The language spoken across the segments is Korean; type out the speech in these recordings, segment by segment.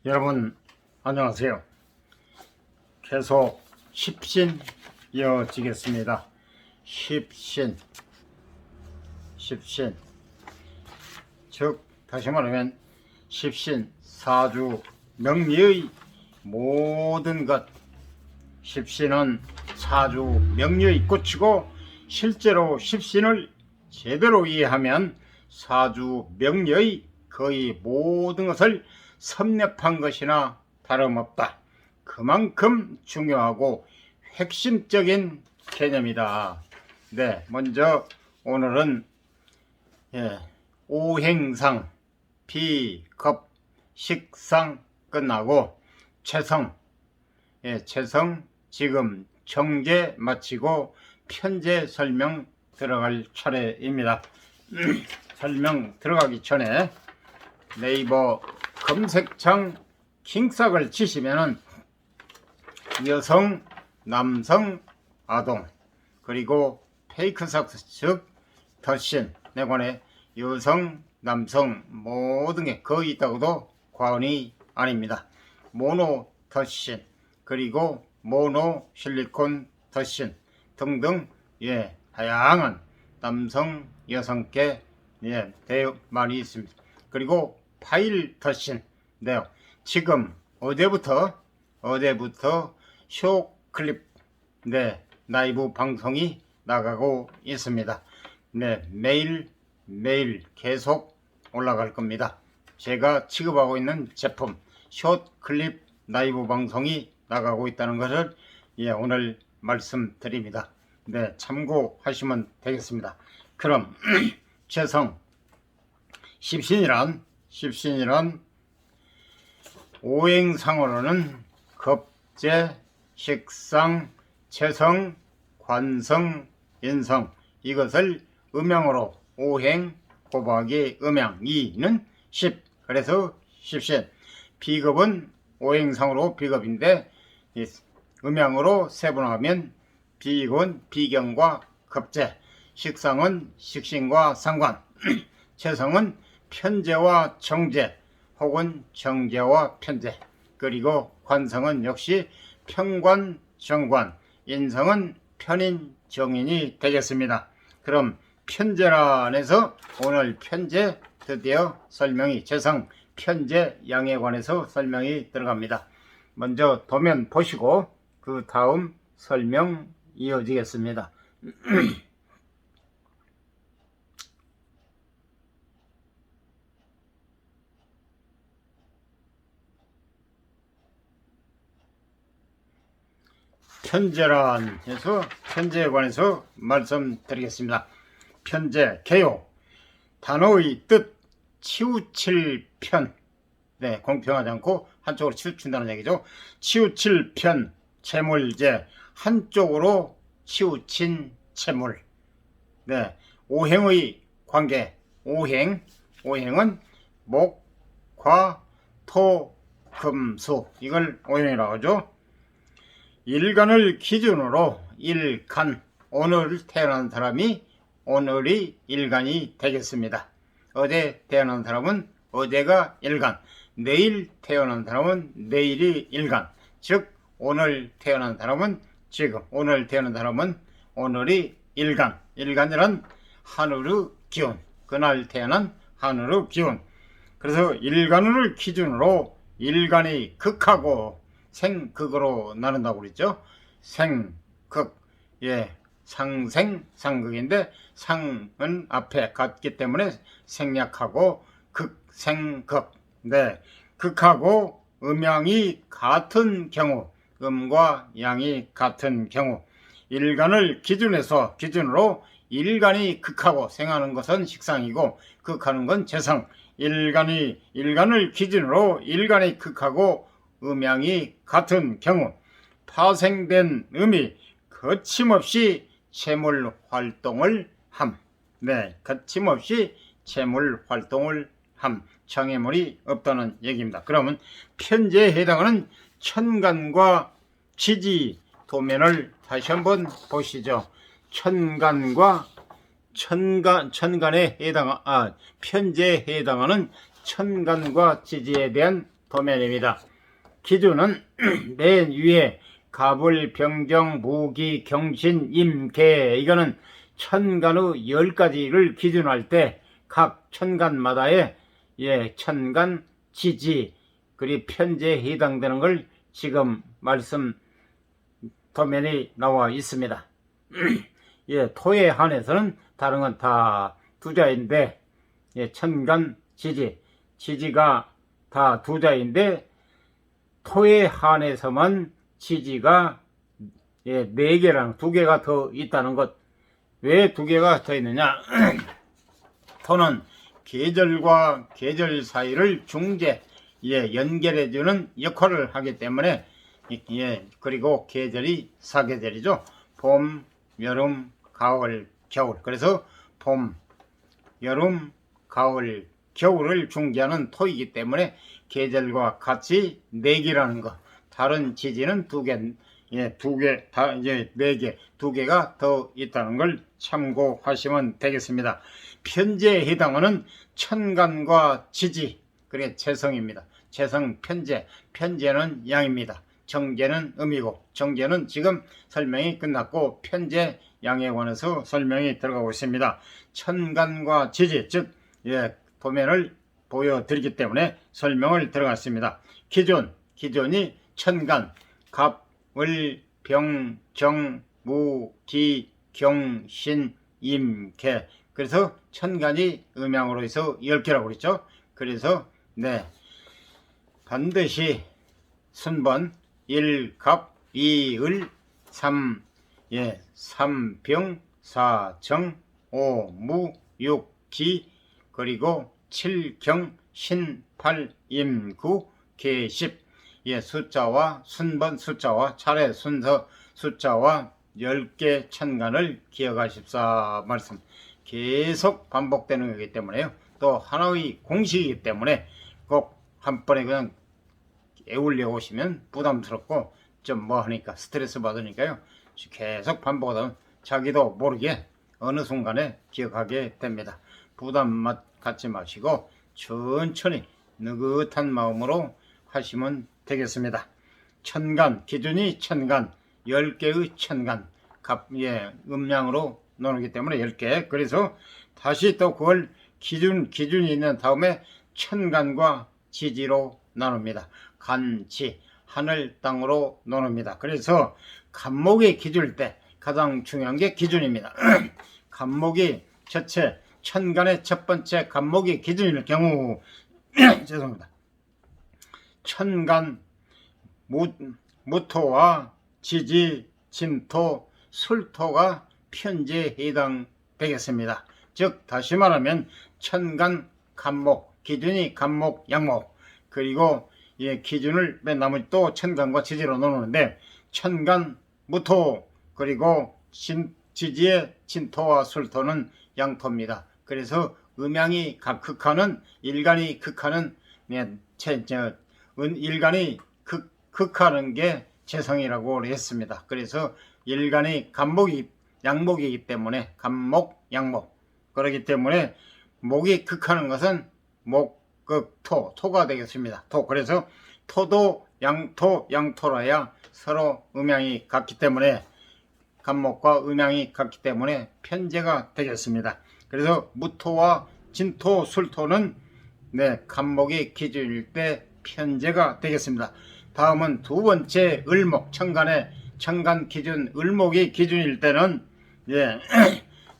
여러분 안녕하세요. 계속 십신 이어지겠습니다. 십신 즉 다시 말하면 십신 사주 명리의 모든 것. 십신은 사주 명리의 꽃이고 실제로 십신을 제대로 이해하면 사주 명리의 거의 모든 것을 섭렵한 것이나 다름없다. 그만큼 중요하고 핵심적인 개념이다. 네, 먼저 오늘은 오행상, 비겁, 식상 끝나고 채성, 채성 지금 정제 마치고 편제 설명 들어갈 차례입니다. 설명 들어가기 전에 네이버 검색창 킹삭을 치시면은 여성, 남성, 아동 그리고 페이크삭스 즉 덧신 내관에 여성, 남성 모든 게 거의 있다고도 과언이 아닙니다. 모노 덧신 그리고 모노 실리콘 덧신 등등 다양한 남성, 여성께 많이 있습니다. 그리고 파일 덧신 지금 어제부터 쇼클립 라이브 방송이 나가고 있습니다. 매일 계속 올라갈 겁니다. 제가 취급하고 있는 제품 쇼클립 라이브 방송이 나가고 있다는 것을 오늘 말씀드립니다. 참고하시면 되겠습니다. 그럼 채성 십신이란 오행상으로는 겁재, 식상, 채성, 관성, 인성 이것을 음양으로 오행, 곱하기 음양 2는 10 그래서 십신. 비겁은 오행상으로 비겁인데 음양으로 세분화하면 비익은 비경과 겁재, 식상은 식신과 상관, 채성은 편제와 정제 혹은 정제와 편제 그리고 관성은 역시 편관, 정관, 인성은 편인, 정인이 되겠습니다. 그럼 편제란에서 오늘 편제 드디어 설명이 채성, 편제 양에 관해서 설명이 들어갑니다. 먼저 도면 보시고 그 다음 설명 이어지겠습니다. 편제란 해서 편제에 관해서 말씀드리겠습니다. 편제, 개요. 단어의 뜻 치우칠 편. 공평하지 않고 한쪽으로 치우친다는 얘기죠. 치우칠 편, 채물제. 한쪽으로 치우친 채물. 오행의 관계. 오행은 목, 화, 토, 금, 수. 이걸 오행이라고 하죠. 일간을 기준으로 일간, 오늘 태어난 사람이 오늘이 일간이 되겠습니다. 어제 태어난 사람은 어제가 일간, 내일 태어난 사람은 내일이 일간, 즉 오늘 태어난 사람은 지금, 오늘 태어난 사람은 오늘이 일간. 일간이란 하늘의 기운, 그날 태어난 하늘의 기운. 그래서 일간을 기준으로 일간이 극하고 생극으로 나눈다고 그랬죠. 생극, 상생, 상극인데 상은 앞에 같기 때문에 생략하고 극, 생극. 극하고 음양이 같은 경우, 음과 양이 같은 경우, 일간을 기준으로 일간이 극하고 생하는 것은 식상이고 극하는 건 채성. 일간을 기준으로 일간이 극하고 음양이 같은 경우 파생된 음이 거침없이 채물 활동을 함. 거침없이 채물 활동을 함. 장애물이 없다는 얘기입니다. 그러면 편제에 해당하는 천간과 지지 도면을 다시 한번 보시죠. 편제에 해당하는 천간과 지지에 대한 도면입니다. 기준은 맨 위에 갑을, 병정, 무기, 경신, 임, 개, 이거는 천간의 10가지를 기준할 때 각 천간마다의 천간, 지지, 그리고 편제에 해당되는 걸 지금 말씀 도면이 나와 있습니다. 토에 한해서는 다른 건 다 두자인데, 천간, 지지, 지지가 다 두자인데, 토에 한해서만 지지가 4개랑 2개가 더 있다는 것. 왜 2개가 더 있느냐? 토는 계절과 계절 사이를 중재, 연결해주는 역할을 하기 때문에, 그리고 계절이 4계절이죠. 봄, 여름, 가을, 겨울. 그래서 봄, 여름, 가을, 겨울을 중재하는 토이기 때문에 계절과 같이 4개라는 거. 다른 지지는 2개, 2개, 다 이제 4개, 2개가 더 있다는 걸 참고하시면 되겠습니다. 편제에 해당하는 천간과 지지, 그게 재성입니다. 재성, 편제, 편제는 양입니다. 정제는 음이고, 정제는 지금 설명이 끝났고 편제, 양에 관해서 설명이 들어가고 있습니다. 천간과 지지, 즉 도면을 보여드리기 때문에 설명을 들어갔습니다. 기준이 천간, 갑, 을, 병, 정, 무, 기, 경, 신, 임, 개. 그래서 천간이 음양으로 해서 10개라고 그랬죠. 그래서 반드시 순번 1, 갑, 2, 을, 3, 3병, 4, 정, 5, 무, 6, 기, 그리고 7, 경, 신, 8, 임, 구, 개, 10. 숫자와 순번 숫자와 차례 순서 숫자와 10개 천간을 기억하십사 말씀. 계속 반복되는 거기 때문에요. 또 하나의 공식이기 때문에 꼭 한 번에 그냥 애울려 오시면 부담스럽고 좀 하니까 스트레스 받으니까요. 계속 반복하다 자기도 모르게 어느 순간에 기억하게 됩니다. 부담 갖지 마시고 천천히 느긋한 마음으로 하시면 되겠습니다. 천간, 기준이 천간, 10개의 천간, 음양으로 나누기 때문에 10개. 그래서 다시 또 그걸 기준이 있는 다음에 천간과 지지로 나눕니다. 간지, 하늘, 땅으로 나눕니다. 그래서 간목이 기준일 때 가장 중요한 게 기준입니다. 간목이 첫째, 천간의 첫 번째 간목이 기준일 경우 죄송합니다. 천간, 무토와 지지, 진토, 술토가 편제에 해당되겠습니다. 즉 다시 말하면 천간, 간목, 기준이 간목, 양목, 그리고 기준을 맨 나머지 또 천간과 지지로 나누는데 천간, 무토, 그리고 지지의 진토와 술토는 양토입니다. 그래서 음양이 극하는, 일간이 극하는, 일간이 극하는 게 재성이라고 했습니다. 그래서 일간이 양목이기 때문에 간목, 양목. 그렇기 때문에 목이 극하는 것은 목극토, 토가 되겠습니다. 그래서 토도 양토라야 서로 음양이 같기 때문에 간목과 음양이 같기 때문에 편제가 되겠습니다. 그래서 무토와 진토, 술토는 간목이 기준일 때 편제가 되겠습니다. 다음은 두 번째 을목, 천간 기준, 을목이 기준일 때는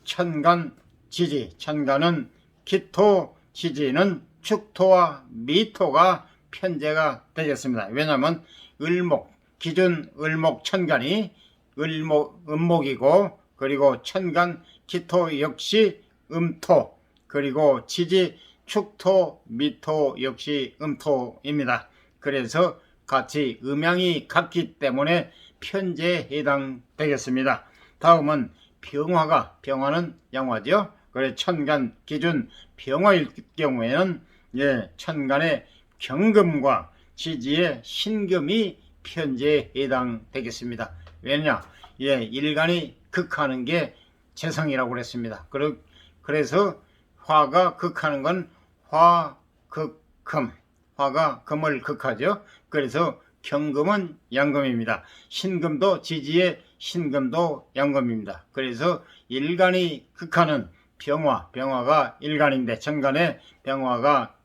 천간, 지지, 천간은 기토, 지지는 축토와 미토가 편제가 되겠습니다. 왜냐하면 을목, 기준 을목 천간이 음목이고, 그리고 천간 기토 역시 음토, 그리고 지지 축토 미토 역시 음토입니다. 그래서 같이 음양이 같기 때문에 편제에 해당되겠습니다. 다음은 병화는 양화죠. 그래 천간 기준 병화일 경우에는 천간의 경금과 지지의 신금이 편제에 해당되겠습니다. 왜냐? 일간이 극하는 게 재성이라고 그랬습니다. 그래서 화가 극하는 건 화, 극, 금. 화가 금을 극하죠. 그래서 경금은 양금입니다. 신금도 지지의 신금도 양금입니다. 그래서 일간이 극하는 병화가 일간인데, 천간의 병화가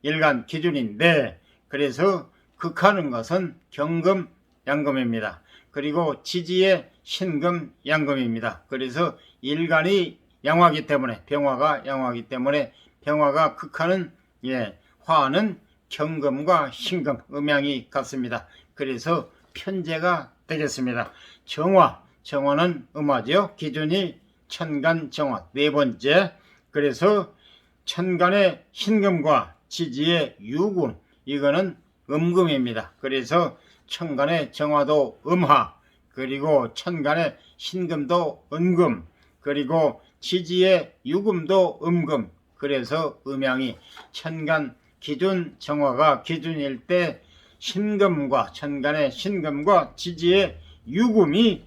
일간 기준인데, 그래서 극하는 것은 경금 양금입니다. 그리고 지지의 신금 양금입니다. 그래서 일간이 양화기 때문에, 병화가 양화기 때문에 병화가 극하는 화는 경금과 신금, 음양이 같습니다. 그래서 편제가 되겠습니다. 정화는 음화죠. 기준이 천간 정화 네 번째. 그래서 천간의 신금과 지지의 유금, 이거는 음금입니다. 그래서 천간의 정화도 음화, 그리고 천간의 신금도 음금, 그리고 지지의 유금도 음금. 그래서 음양이 천간 기준 정화가 기준일 때 신금과 천간의 신금과 지지의 유금이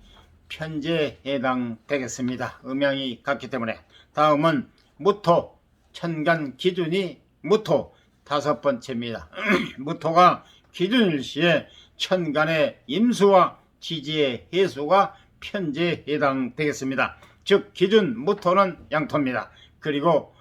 편제에 해당되겠습니다. 음양이 같기 때문에. 다음은 무토, 천간 기준이 무토 다섯 번째입니다. 무토가 기준일 시에 천간의 임수와 지지의 해수가 편제에 해당되겠습니다. 즉 기준 무토는 양토입니다. 그리고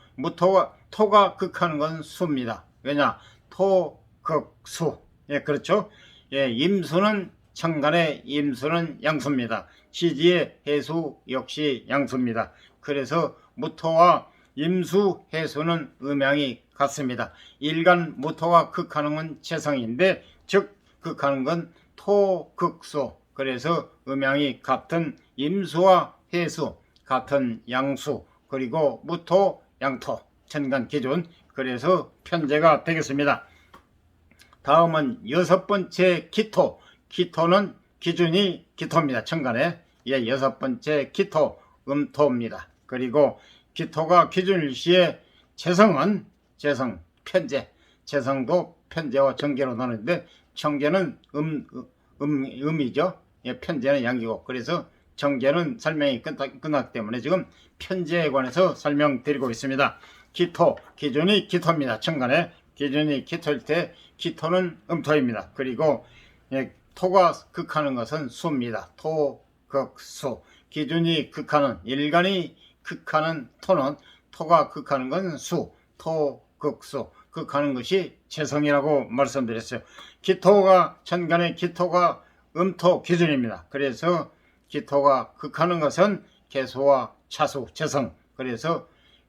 토가 극하는 건 수입니다. 왜냐? 토, 극, 수. 그렇죠? 임수는 천간의 임수는 양수입니다. 지지의 해수 역시 양수입니다. 그래서 무토와 임수, 해수는 음양이 같습니다. 일간 무토가 극하는 건 재성인데, 즉 극하는 건 토, 극, 수. 그래서 음양이 같은 임수와 해수, 같은 양수, 그리고 무토, 양토, 천간 기준. 그래서 편제가 되겠습니다. 다음은 여섯 번째 기토. 기토는 기준이 기토입니다. 천간에. 여섯 번째 기토, 음토입니다. 그리고 기토가 기준일 시에 재성은 편제. 재성도 편제와 정계로 나누는데, 정계는 음이죠. 편제는 양이고, 그래서 정계는 설명이 끝났기 때문에 지금 편제에 관해서 설명드리고 있습니다. 기토, 기준이 기토입니다. 천간에 기준이 기토일 때 기토는 음토입니다. 그리고 토가 극하는 것은 수입니다. 토, 극, 수. 기준이 극하는, 일간이 극하는 토는, 토가 극하는 건 수, 토, 극, 수. 극하는 것이 재성이라고 말씀드렸어요. 기토가, 천간의 기토가 음토 기준입니다. 그래서 기토가 극하는 것은 개수와 차수, 재성. 그래서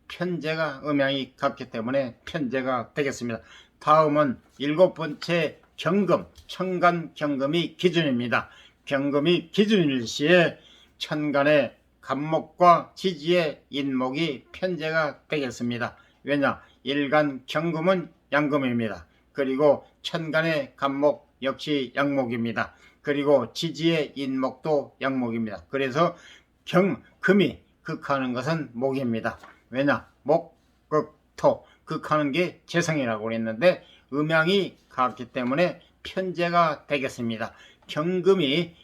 편제가 음양이 같기 때문에 편제가 되겠습니다. 다음은 일곱 번째 경금, 천간 경금이 기준입니다. 경금이 기준일 시에 천간의 간목과 지지의 인목이 편제가 되겠습니다. 왜냐? 일간 경금은 양금입니다. 그리고 천간의 간목 역시 양목입니다. 그리고 지지의 인목도 양목입니다. 그래서 금이 극하는 것은 목입니다. 왜냐? 목, 극, 토. 극하는 게 재성이라고 그랬는데 음양이 같기 때문에 편제가 되겠습니다. 경금이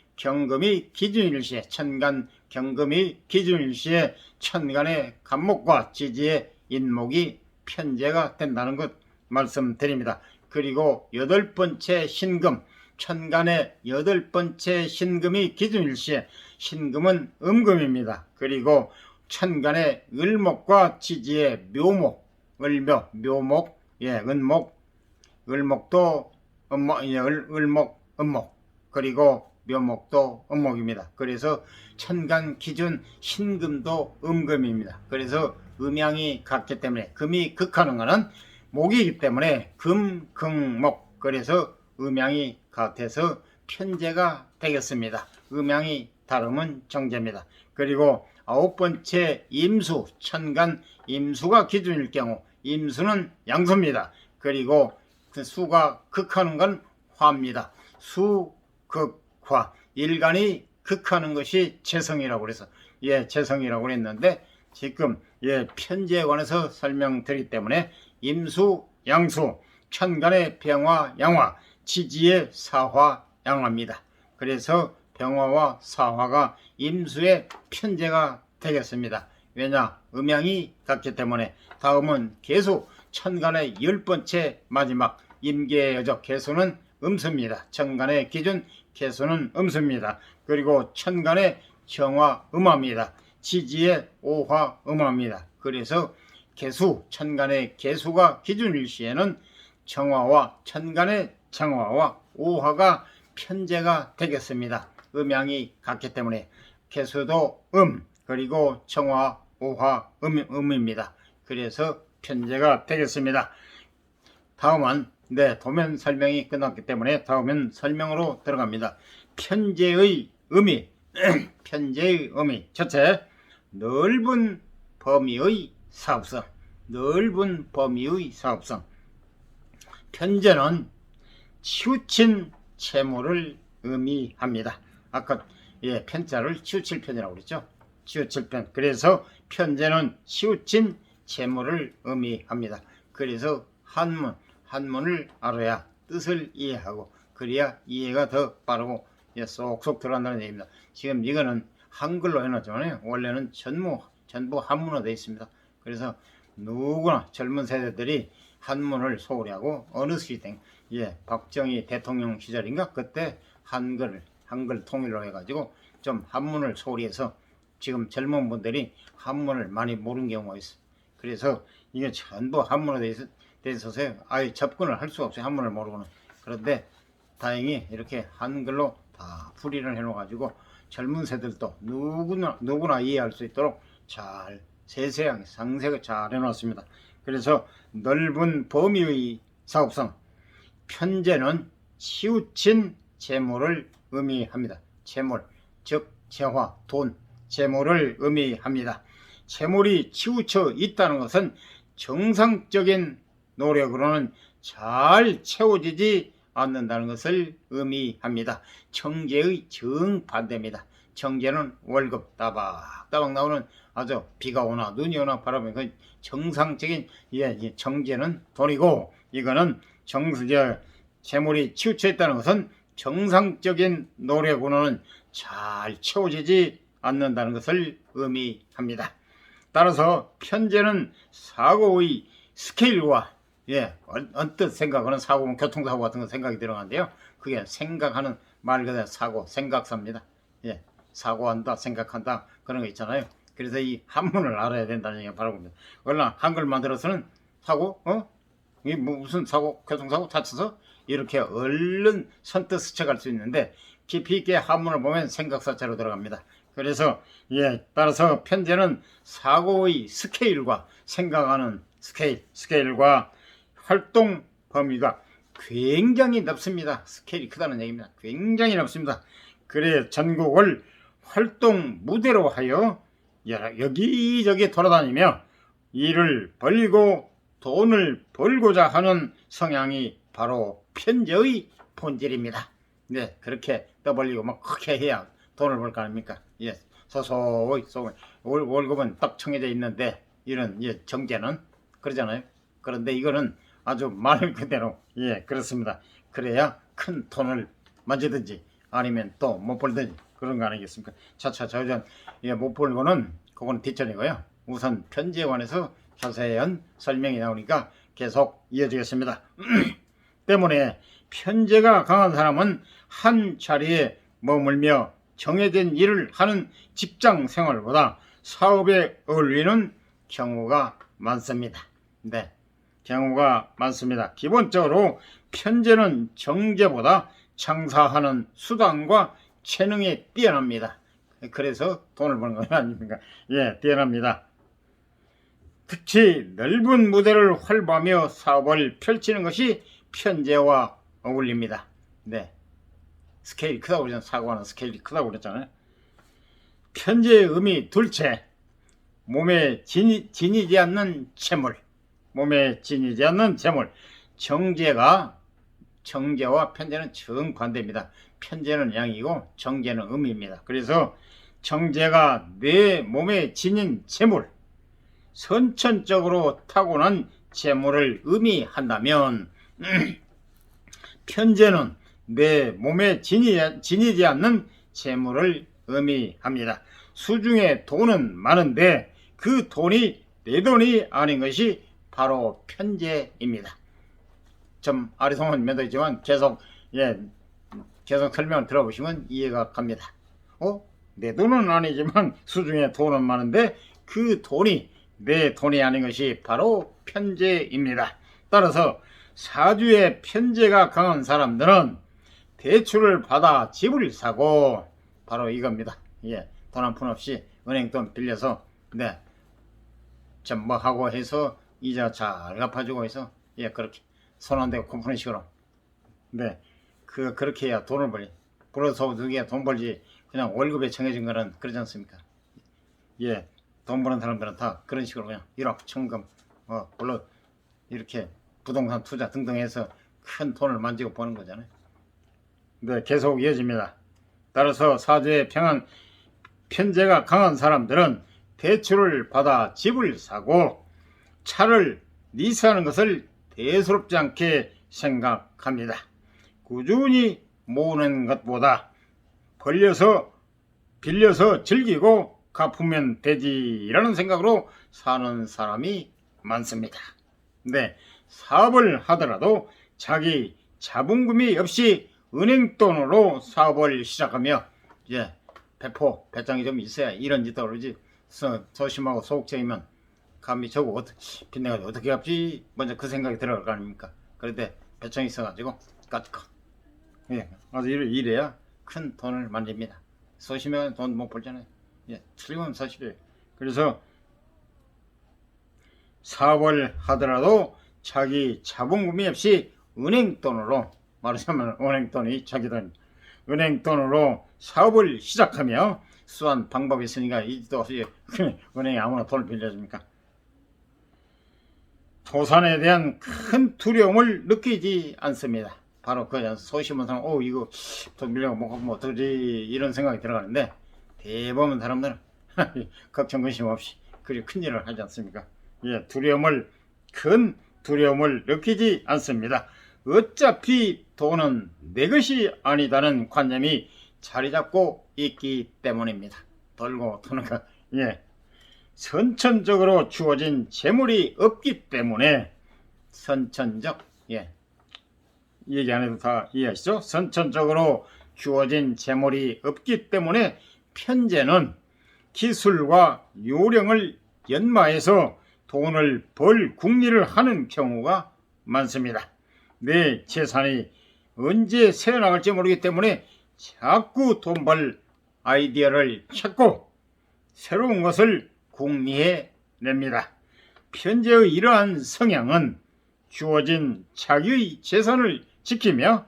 기준일 시에, 천간 경금이 기준일 시에 천간의 간목과 지지의 인목이 편제가 된다는 것 말씀드립니다. 그리고 여덟 번째 신금, 천간의 여덟 번째 신금이 기준일 시에 신금은 음금입니다. 그리고 천간의 을목과 지지의 묘목, 묘목, 은목, 을목도 을목, 음목, 그리고 묘목도 음목입니다. 그래서 천간 기준 신금도 음금입니다. 그래서 음양이 같기 때문에, 금이 극하는 것은 목이기 때문에 금, 금, 목. 그래서 음양이 같아서 편제가 되겠습니다. 음양이 다르면 정제입니다. 그리고 아홉 번째 임수, 천간 임수가 기준일 경우, 임수는 양수입니다. 그리고 그 수가 극하는 건 화입니다. 수, 극, 화. 일간이 극하는 것이 재성이라고 그래서 재성이라고 그랬는데, 지금 편제에 관해서 설명드리기 때문에 임수, 양수, 천간의 병화, 양화, 지지의 사화, 양화입니다. 그래서 병화와 사화가 임수의 편제가 되겠습니다. 왜냐? 음양이 같기 때문에. 다음은 개수, 천간의 열 번째 마지막 임계여적 개수는 음수입니다. 천간의 기준 개수는 음수입니다. 그리고 천간의 정화 음화입니다. 지지의 오화 음화입니다. 그래서 개수, 천간의 개수가 기준일 시에는 정화와 천간의 정화와 오화가 편제가 되겠습니다. 음양이 같기 때문에 개수도 그리고 정화, 오화, 음입니다. 그래서 편제가 되겠습니다. 다음은 도면 설명이 끝났기 때문에 다음은 설명으로 들어갑니다. 편제의 의미 편제의 의미 첫째, 넓은 범위의 사업성. 넓은 범위의 사업성. 편제는 치우친 채무를 의미합니다. 아까 편자를 치우칠 편이라고 그랬죠. 치우칠 편. 그래서 편제는 치우친 채무를 의미합니다. 그래서 한문을 알아야 뜻을 이해하고 그래야 이해가 더 빠르고 쏙쏙 들어간다는 얘기입니다. 지금 이거는 한글로 해놨지만 원래는 전부 한문으로 되어 있습니다. 그래서 누구나 젊은 세대들이 한문을 소홀히 하고 어느 시대 박정희 대통령 시절인가 그때 한글 통일로 해가지고 좀 한문을 소홀히 해서 지금 젊은 분들이 한문을 많이 모르는 경우가 있어요. 그래서 이게 전부 한문으로 돼 있어서 아예 접근을 할 수가 없어요. 한문을 모르고는. 그런데 다행히 이렇게 한글로 다 풀이를 해놓아가지고 젊은 세대들도 누구나 이해할 수 있도록 잘 세세하게 상세하게 잘 해놨습니다. 그래서 넓은 범위의 사업성. 편제는 치우친 재물을 의미합니다. 재물, 즉 재화, 돈, 재물을 의미합니다. 재물이 치우쳐 있다는 것은 정상적인 노력으로는 잘 채워지지 않는다는 것을 의미합니다. 정제의 정반대입니다. 정제는 월급 따박따박 나오는 아주 비가 오나 눈이 오나 바람이 그 정상적인 정제는 돈이고 이거는 재물이 치우쳐 있다는 것은 정상적인 노력으로는 잘 채워지지 않는다는 것을 의미합니다. 따라서 편제는 사고의 스케일과 언뜻 생각하는 사고는 교통사고 같은 거 생각이 들어가는데요. 그게 생각하는 말 그대로 사고, 생각사입니다. 사고한다, 생각한다 그런 거 있잖아요. 그래서 이 한문을 알아야 된다는 얘기가 바로 봅니다. 원래 한글 만들어서는 사고, 이게 무슨 사고, 교통사고, 다쳐서 이렇게 얼른 선뜻 스쳐갈 수 있는데 깊이 있게 한문을 보면 생각사자로 들어갑니다. 그래서 따라서 편제는 사고의 스케일과 생각하는 스케일과 활동 범위가 굉장히 넓습니다. 스케일이 크다는 얘기입니다. 굉장히 넓습니다. 그래 전국을 활동 무대로 하여 여기저기 돌아다니며 일을 벌리고 돈을 벌고자 하는 성향이 바로 편제의 본질입니다. 그렇게 떠벌리고 막 크게 해야 돈을 벌 거 아닙니까? 소소히 월급은 딱 정해져 있는데 이런 정제는 그러잖아요. 그런데 이거는 아주 말 그대로 그렇습니다. 그래야 큰 돈을 만지든지 아니면 또 못 벌든지 그런 거 아니겠습니까? 차차 못 벌고는 그건 뒷전이고요. 우선 편제에 관해서 자세한 설명이 나오니까 계속 이어지겠습니다. 때문에 편제가 강한 사람은 한 자리에 머물며 정해진 일을 하는 직장 생활보다 사업에 어울리는 경우가 많습니다. 경우가 많습니다. 기본적으로 편제는 정제보다 장사하는 수단과 재능이 뛰어납니다. 그래서 돈을 버는 건 아닙니까? 뛰어납니다. 특히 넓은 무대를 활보하며 사업을 펼치는 것이 편제와 어울립니다. 스케일이 크다고 그러잖아요. 사고하는 스케일이 크다고 그랬잖아요. 편제의 의미 둘째, 몸에 지니지 않는 재물. 몸에 지니지 않는 재물. 정제와 편제는 정반대입니다. 편제는 양이고 정제는 음입니다. 그래서 정제가 내 몸에 지닌 재물, 선천적으로 타고난 재물을 의미한다면 편제는 내 몸에 지니지 않는 재물을 의미합니다. 수중에 돈은 많은데 그 돈이 내 돈이 아닌 것이 바로 편제입니다. 좀 아리송한 면도이지만 계속 설명을 들어보시면 이해가 갑니다. 내 돈은 아니지만 수중에 돈은 많은데 그 돈이 내 돈이 아닌 것이 바로 편재입니다. 따라서 사주에 편재가 강한 사람들은 대출을 받아 집을 사고, 바로 이겁니다. 돈 한 푼 없이 은행 돈 빌려서 좀 뭐 하고 해서 이자 잘 갚아주고 해서 그렇게 손 안 대고 코 푸는 식으로 그렇게 해야 돈을 벌지. 불어서 그게 돈 벌지 그냥 월급에 정해진 거는 그러지 않습니까? 돈 버는 사람들은 다 그런 식으로 그냥 1억 천금 물론 이렇게 부동산 투자 등등 해서 큰 돈을 만지고 버는 거잖아요. 계속 이어집니다. 따라서 사주에 편재가 강한 사람들은 대출을 받아 집을 사고 차를 리스하는 것을 대수롭지 않게 생각합니다. 꾸준히 모으는 것보다 빌려서 즐기고 갚으면 되지라는 생각으로 사는 사람이 많습니다. 사업을 하더라도 자기 자본금이 없이 은행 돈으로 사업을 시작하며 배짱이 좀 있어야 이런 짓도 그러지. 소심하고 소극적이면 감히 저거 빚내가지고 어떻게 갚지 먼저 그 생각이 들어갈 거 아닙니까? 그런데 배짱이 있어가지고 까짓거 아주 이래야 큰 돈을 만집니다. 소심하면 돈 못 벌잖아요. 틀림없는 사실이에요. 그래서 사업을 하더라도 자기 자본금이 없이 은행 돈으로, 말하자면 은행 돈이 자기 돈, 은행 돈으로 사업을 시작하며 수한 방법이 있으니까 이도 없이 은행에 아무나 돈을 빌려줍니까? 도산에 대한 큰 두려움을 느끼지 않습니다. 바로 그 소심한 사람, 이거 돈 빌려고 못 갚으면 어떡하지 이런 생각이 들어가는데 대부분 사람들은 걱정 근심 없이 그리 큰 일을 하지 않습니까? 큰 두려움을 느끼지 않습니다. 어차피 돈은 내 것이 아니다는 관념이 자리 잡고 있기 때문입니다. 돌고 도는 거. 선천적으로 주어진 재물이 없기 때문에 선천적, 얘기 안 해도 다 이해하시죠? 선천적으로 주어진 재물이 없기 때문에 편재는 기술과 요령을 연마해서 돈을 벌 궁리를 하는 경우가 많습니다. 내 재산이 언제 새어나갈지 모르기 때문에 자꾸 돈 벌 아이디어를 찾고 새로운 것을 궁리해 냅니다. 편재의 이러한 성향은 주어진 자기의 재산을 지키며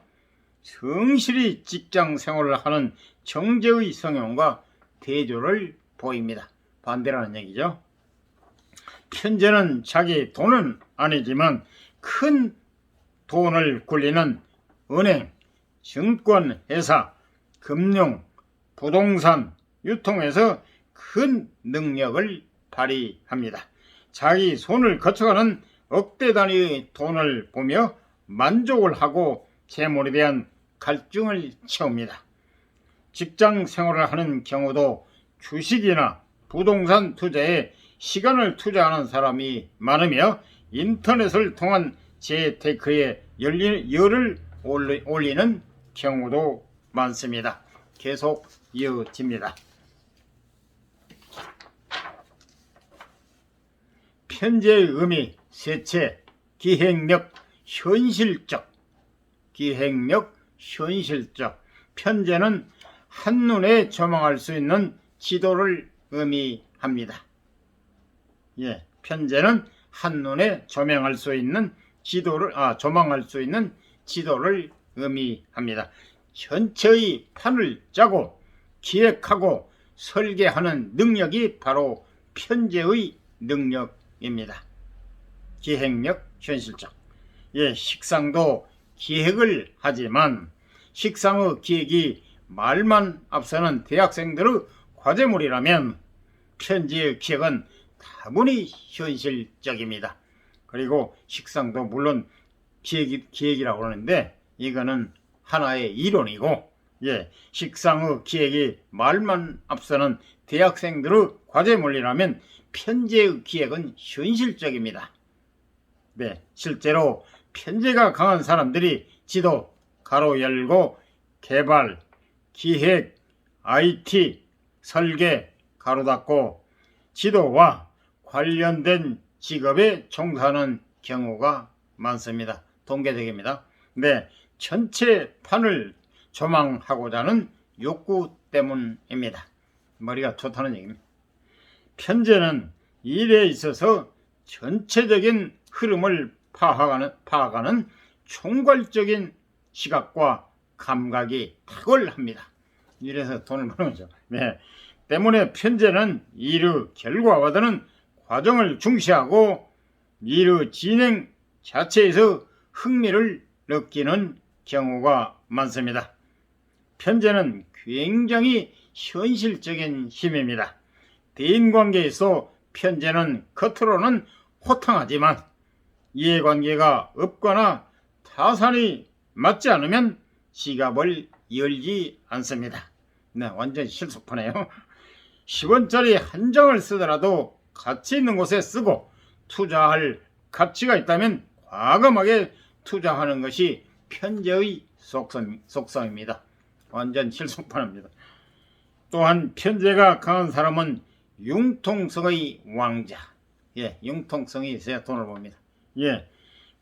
성실히 직장 생활을 하는 정재의 성향과 대조를 보입니다. 반대라는 얘기죠. 편재는 자기 돈은 아니지만 큰 돈을 굴리는 은행, 증권회사, 금융, 부동산, 유통에서 큰 능력을 발휘합니다. 자기 손을 거쳐가는 억대 단위의 돈을 보며 만족을 하고 재물에 대한 갈증을 채웁니다. 직장 생활을 하는 경우도 주식이나 부동산 투자에 시간을 투자하는 사람이 많으며 인터넷을 통한 재테크에 열을 올리는 경우도 많습니다. 계속 이어집니다. 편재의 의미 셋째, 기획력, 현실적. 편재는 한눈에 조망할 수 있는 지도를 의미합니다. 편재는 한눈에 조망할 수 있는 지도를 의미합니다. 전체의 판을 짜고 기획하고 설계하는 능력이 바로 편재의 능력입니다. 기획력, 현실적. 식상도 기획을 하지만 식상의 기획이 말만 앞서는 대학생들의 과제물이라면 편재의 기획은 다분히 현실적입니다. 그리고 식상도 물론 기획이라고 하는데 이거는 하나의 이론이고 식상의 기획이 말만 앞서는 대학생들의 과제물이라면 편재의 기획은 현실적입니다. 실제로 편제가 강한 사람들이 지도 가로 열고 개발, 기획, IT, 설계 가로 닫고 지도와 관련된 직업에 종사하는 경우가 많습니다. 통계적입니다. 네, 전체 판을 조망하고자 하는 욕구 때문입니다. 머리가 좋다는 얘기입니다. 편제는 일에 있어서 전체적인 흐름을 파악하는 총괄적인 시각과 감각이 탁월합니다. 이래서 돈을 버는 거죠. 네. 때문에 편제는 일의 결과보다는 과정을 중시하고 일의 진행 자체에서 흥미를 느끼는 경우가 많습니다. 편제는 굉장히 현실적인 힘입니다. 대인관계에서 편제는 겉으로는 호탕하지만 이해관계가 없거나 타산이 맞지 않으면 지갑을 열지 않습니다. 네, 완전 실속파네요. 10원짜리 한 장을 쓰더라도 가치 있는 곳에 쓰고 투자할 가치가 있다면 과감하게 투자하는 것이 편제의 속성입니다. 완전 실속파입니다. 또한 편제가 강한 사람은 융통성의 왕자. 예, 융통성이 있어야 돈을 법니다. 예,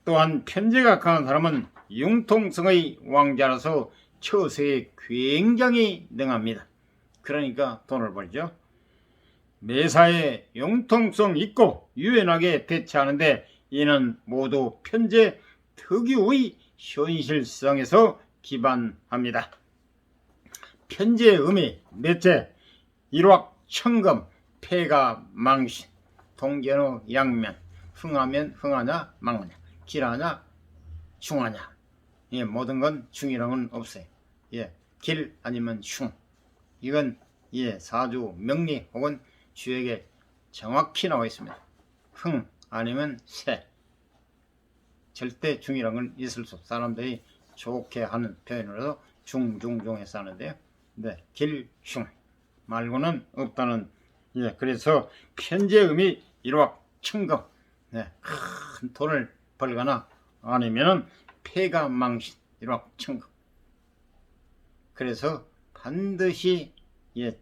또한 편제가 강한 사람은 융통성의 왕자라서 처세에 굉장히 능합니다. 그러니까 돈을 벌죠. 매사에 융통성 있고 유연하게 대처하는데 이는 모두 편제 특유의 현실성에서 기반합니다. 편제의 의미 넷째, 일확천금, 패가망신, 동견의 양면, 흥하면 흥하냐 망하냐, 길하냐 중하냐. 예, 모든 건 중이랑은 없어요. 예, 길 아니면 흉. 이건 사주 명리 혹은 주역에 정확히 나와 있습니다. 흥 아니면 새. 절대 중이란 건 있을 수 없어. 사람들이 좋게 하는 표현으로서 중해서 하는데요. 네, 길, 흉 말고는 없다는. 예, 그래서 편제의 의미 일확천금. 네, 큰 돈을 벌거나 아니면은 패가망신, 일확천금. 그래서 반드시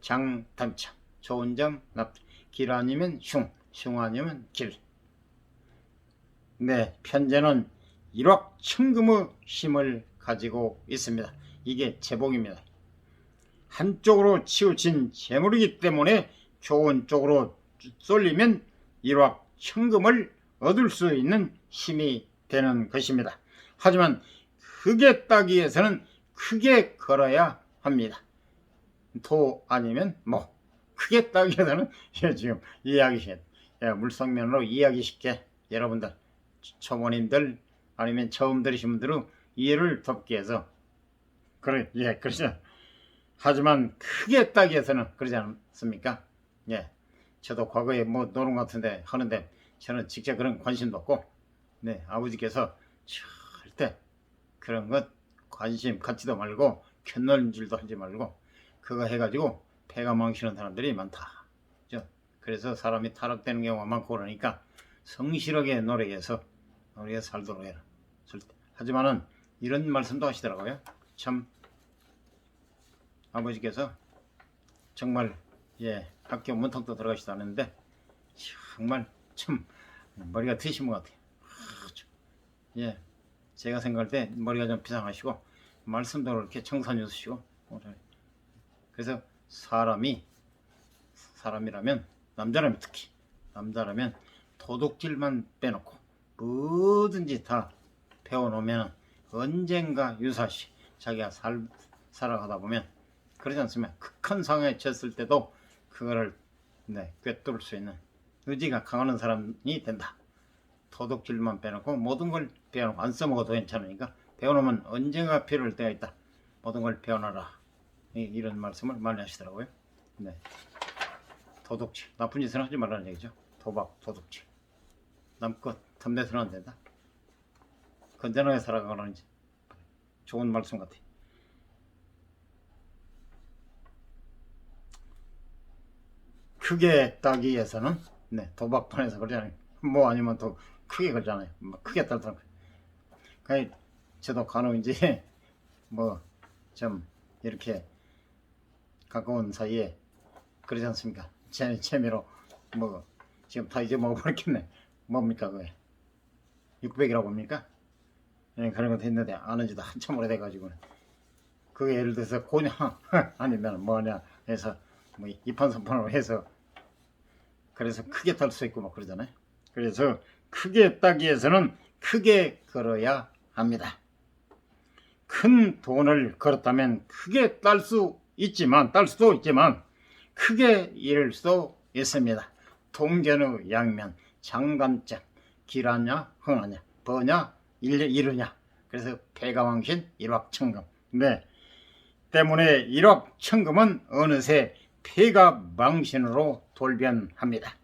장단점, 좋은 점 납득. 길 아니면 흉 아니면 길. 네, 편제는 일확천금의 힘을 가지고 있습니다. 이게 제복입니다. 한쪽으로 치우친 재물이기 때문에 좋은 쪽으로 쏠리면 일확천금을 얻을 수 있는 힘이 되는 것입니다. 하지만 크게 따기 위해서는 크게 걸어야 합니다. 도 아니면 뭐 크게 따기 위해서는 지금 이해하기 쉽게 물성면으로 이해하기 쉽게 여러분들 초보님들 아니면 처음 들으신 분들은 이해를 돕기 위해서 그렇죠. 하지만 크게 따기 위해서는 그러지 않습니까? 예, 저도 과거에 뭐 노름 같은데 하는데 저는 직접 그런 관심도 없고, 네, 아버지께서 절대 그런 것 관심 갖지도 말고 견놀질도 하지 말고 그거 해가지고 패가 망치는 사람들이 많다. 그래서 사람이 타락되는 경우가 많고 그러니까 성실하게 노력해서 우리가 살도록 해라. 하지만은 이런 말씀도 하시더라고요. 참 아버지께서 정말 학교 문턱도 들어가시도 않는데 정말 참 머리가 트신 것 같아요. 제가 생각할 때 머리가 좀 비상하시고 말씀도 그렇게 청산해 주시고. 그래서 사람이라면 남자라면 특히 남자라면 도둑질만 빼놓고 뭐든지 다 배워놓으면 언젠가 유사시 자기가 살아가다 보면 그러지 않습니까? 극한 상황에 처했을 때도 그거를 꿰뚫을 수 있는 의지가 강한 사람이 된다. 도둑질만 빼놓고 모든 걸 배워놓고 안 써먹어도 괜찮으니까 배워놓으면 언젠가 필요할 때가 있다. 모든 걸 배워놔라. 이런 말씀을 많이 하시더라고요. 네. 도둑질, 나쁜 짓은 하지 말라는 얘기죠. 도박, 도둑질. 남것 탐내서는 안 된다. 건전하게 살아가는 좋은 말씀 같아요. 크게 따기 위해서는 도박판에서 그러잖아요. 뭐 아니면 더 크게 걸잖아요. 크게 따는 저도 간혹 이제 뭐 좀 이렇게 가까운 사이에 그러지 않습니까? 재미로 뭐 지금 다 잊어먹어버렸겠네. 뭡니까 그게 600이라고 합니까? 예, 그런 것도 했는데 아는 지도 한참 오래돼가지고 그게 예를 들어서 고냐 아니면 뭐냐 해서 뭐 이판삼판으로 해서 그래서 크게 딸 수 있고 뭐 그러잖아요. 그래서 크게 따기 위해서는 크게 걸어야 합니다. 큰 돈을 걸었다면 크게 딸 수도 있지만 크게 잃을 수도 있습니다. 동전의 양면, 장단점, 길하냐, 흥하냐, 버냐, 이르냐. 그래서 패가망신, 일확천금. 네. 때문에 일확천금은 어느새 패가망신으로 돌변합니다.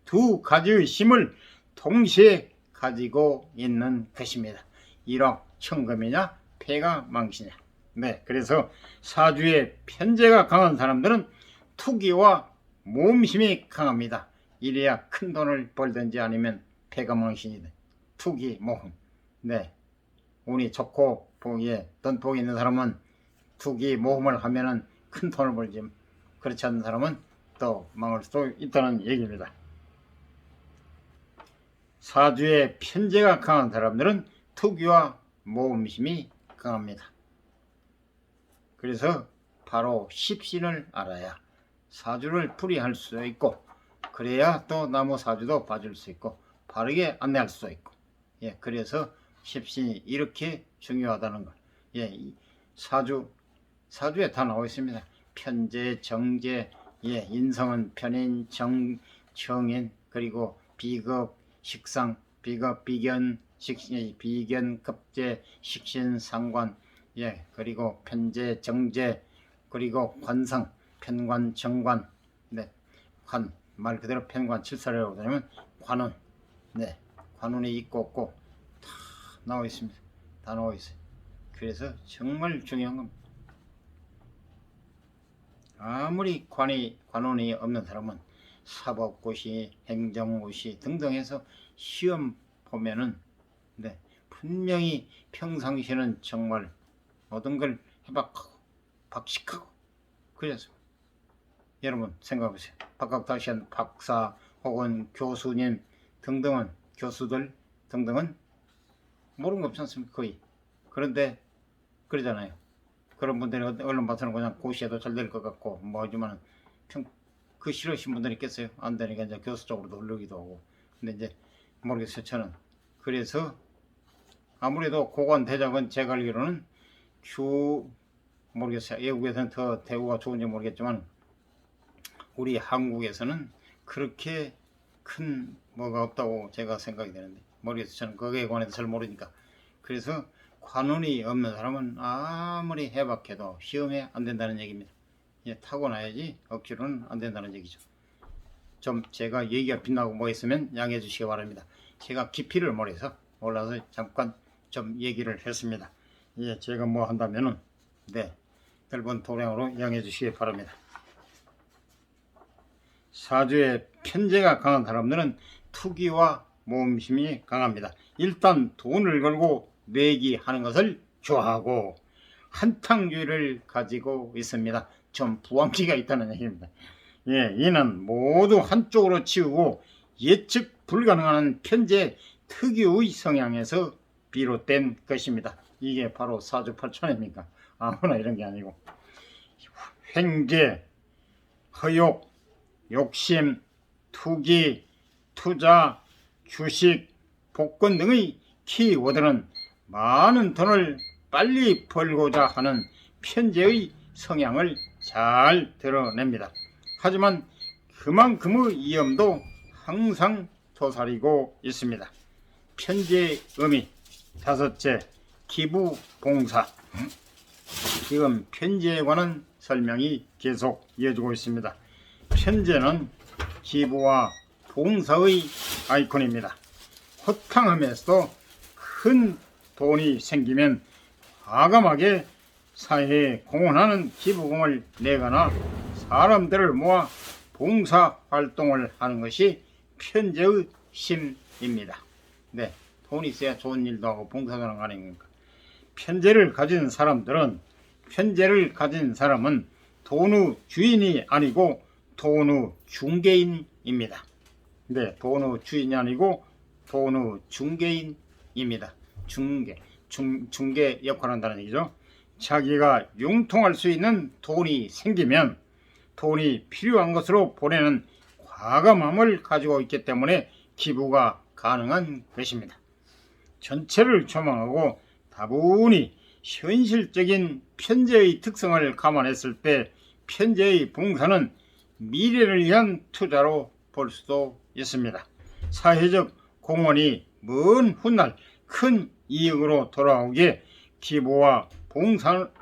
두 가지의 힘을 동시에 가지고 있는 것입니다. 일확천금이냐, 패가망신이냐. 네. 그래서 사주에 편재가 강한 사람들은 투기와 모험심이 강합니다. 이래야 큰 돈을 벌든지 아니면 패가망신이든 투기, 모험. 네. 운이 좋고 돈복이 있는 사람은 투기, 모험을 하면은 큰 돈을 벌지. 그렇지 않은 사람은 또 망할 수도 있다는 얘기입니다. 사주에 편재가 강한 사람들은 투기와 모험심이 강합니다. 그래서 바로 십신을 알아야 사주를 풀이할 수 있고 그래야 또 나무 사주도 봐줄 수 있고 바르게 안내할 수 있고 예, 그래서 십신이 이렇게 중요하다는 걸 예, 사주에 다 나와 있습니다. 편재, 정재, 예, 인성은 편인, 정인, 그리고 비급, 식상, 비급, 비견, 비견, 급재, 식신, 상관, 예, 그리고 편재, 정재, 그리고 관상, 편관, 정관, 네, 관, 말 그대로 편관 칠사라고 하면 관운, 네, 관운이 있고 없고 다 나와 있습니다. 다 나와 있어요. 그래서 정말 중요한 겁니다. 아무리 관운이 없는 사람은 사법고시, 행정고시 등등 해서 시험 보면은 네, 분명히 평상시에는 정말 모든 걸 해박하고 박식하고 그래서 여러분 생각해보세요. 박학다시한 박사 혹은 교수님 등등은 교수들 등등은 모르는 거 없지 않습니까? 거의. 그런데 그러잖아요. 그런 분들이 언론 봐서는 그냥 고시해도 잘 될 것 같고 뭐 하지만 그 싫어하시는 분들이 있겠어요. 안 되니까 이제 교수 쪽으로도 올르기도 하고. 근데 이제 모르겠어요. 저는 그래서 아무래도 고관 대작은 제가 알기로는 모르겠어요. 외국에서는 더 대우가 좋은지 모르겠지만 우리 한국에서는 그렇게 큰 뭐가 없다고 제가 생각이 되는데 모르겠어요. 저는 거기에 관해서 잘 모르니까. 그래서 관운이 없는 사람은 아무리 해박해도 시험에 안 된다는 얘기입니다. 예, 타고나야지 억지로는 안 된다는 얘기죠. 좀 제가 얘기가 빗나고 뭐 있으면 양해해 주시기 바랍니다. 제가 깊이를 몰라서 잠깐 좀 얘기를 했습니다. 예, 제가 뭐 한다면은 네, 넓은 도량으로 양해해 주시기 바랍니다. 사주에 편재가 강한 사람들은 투기와 모험심이 강합니다. 일단 돈을 걸고 내기하는 것을 좋아하고 한탕주의를 가지고 있습니다. 좀 부함기가 있다는 얘기입니다. 예, 이는 모두 한쪽으로 치우고 예측 불가능한 편재 특유의 성향에서 비롯된 것입니다. 이게 바로 사주팔천입니까? 아무나 이런 게 아니고 횡재, 허욕, 욕심, 투기, 투자, 주식, 복권 등의 키워드는 많은 돈을 빨리 벌고자 하는 편재의 성향을 잘 드러냅니다. 하지만 그만큼의 위험도 항상 도사리고 있습니다. 편재의 의미 다섯째, 기부 봉사. 지금 편재에 관한 설명이 계속 이어지고 있습니다. 편재는 기부와 봉사의 아이콘입니다. 허탕하면서도 큰 돈이 생기면 과감하게 사회에 공헌하는 기부금을 내거나 사람들을 모아 봉사 활동을 하는 것이 편재의 심입니다. 네, 돈이 있어야 좋은 일도 하고 봉사도 하는 거 아닙니까? 편재를 가진 사람은 돈의 주인이 아니고 돈의 중개인입니다. 네, 돈의 주인이 아니고 돈의 중개인입니다. 중개 역할을 한다는 얘기죠. 자기가 융통할 수 있는 돈이 생기면 돈이 필요한 것으로 보내는 과감함을 가지고 있기 때문에 기부가 가능한 것입니다. 전체를 조망하고 다분히 현실적인 편재의 특성을 감안했을 때 편재의 봉사는 미래를 위한 투자로 볼 수도 있습니다. 사회적 공헌이 먼 훗날 큰 이익으로 돌아오기에 기부와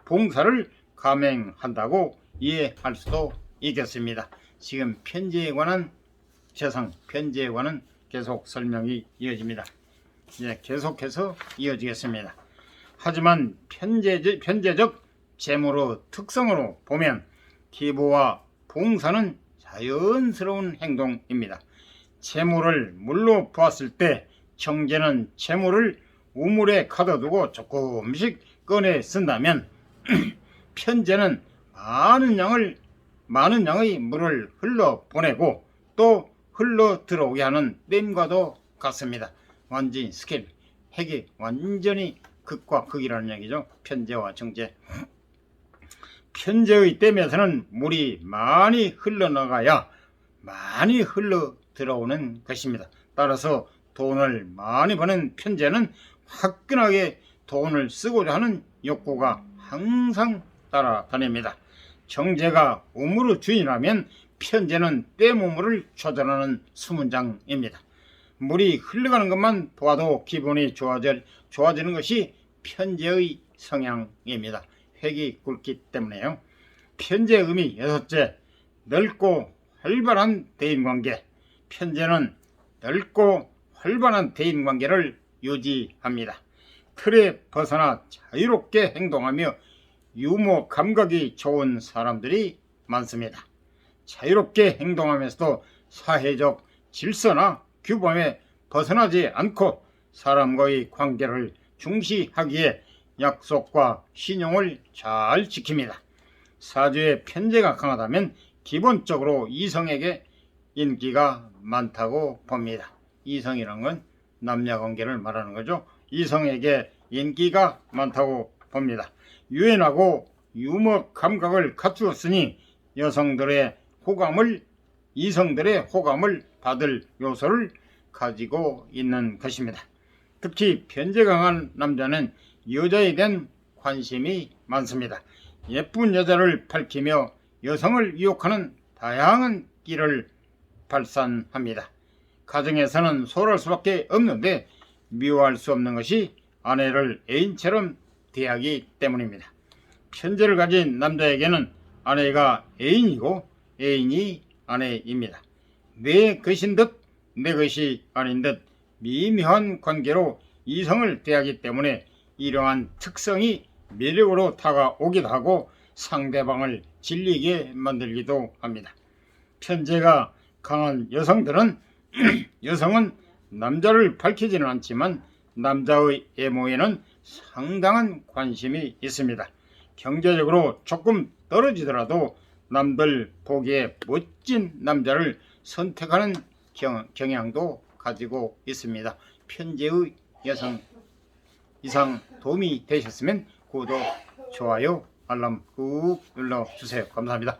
봉사를 감행한다고 이해할 수도 있겠습니다. 지금 편재에 관한 편재에 관한 계속 설명이 이어집니다. 계속해서 이어지겠습니다. 하지만 편재적 재물의 특성으로 보면 기부와 봉사는 자연스러운 행동입니다. 재물을 물로 보았을 때 정제는 재물을 우물에 가둬두고 조금씩 꺼내 쓴다면 편재는 많은 양의 물을 흘러보내고 또 흘러 들어오게 하는 댐과도 같습니다. 완전히 스케일, 핵이 완전히 극과 극이라는 얘기죠. 편재와 정제. 편재의 댐에서는 물이 많이 흘러나가야 많이 흘러 들어오는 것입니다. 따라서 돈을 많이 버는 편재는 화끈하게 돈을 쓰고자 하는 욕구가 항상 따라다닙니다. 정제가 우물의 주인이라면 편재는 댐 우물을 조절하는 수문장입니다. 물이 흘러가는 것만 보아도 기분이 좋아지는 것이 편재의 성향입니다. 획이 굵기 때문에요. 편재의 의미 여섯째, 넓고 활발한 대인관계. 편재는 넓고 활발한 대인관계를 유지합니다. 틀에 벗어나 자유롭게 행동하며 유머 감각이 좋은 사람들이 많습니다. 자유롭게 행동하면서도 사회적 질서나 규범에 벗어나지 않고 사람과의 관계를 중시하기에 약속과 신용을 잘 지킵니다. 사주에 편재가 강하다면 기본적으로 이성에게 인기가 많다고 봅니다. 이성이란 건 남녀관계를 말하는 거죠. 이성에게 인기가 많다고 봅니다. 유연하고 유머 감각을 갖추었으니 이성들의 호감을 받을 요소를 가지고 있는 것입니다. 특히 편재 강한 남자는 여자에 대한 관심이 많습니다. 예쁜 여자를 밝히며 여성을 유혹하는 다양한 끼를 발산합니다. 가정에서는 소홀할 수밖에 없는데 미워할 수 없는 것이 아내를 애인처럼 대하기 때문입니다. 편재를 가진 남자에게는 아내가 애인이고 애인이 아내입니다. 내 것인 듯 내 것이 아닌 듯 미묘한 관계로 이성을 대하기 때문에 이러한 특성이 매력으로 다가오기도 하고 상대방을 질리게 만들기도 합니다. 편재가 강한 여성은 남자를 밝히지는 않지만 남자의 외모에는 상당한 관심이 있습니다. 경제적으로 조금 떨어지더라도 남들 보기에 멋진 남자를 선택하는 경향도 가지고 있습니다. 편재의 여성 이상 도움이 되셨으면 구독, 좋아요, 알람 꾹 눌러주세요. 감사합니다.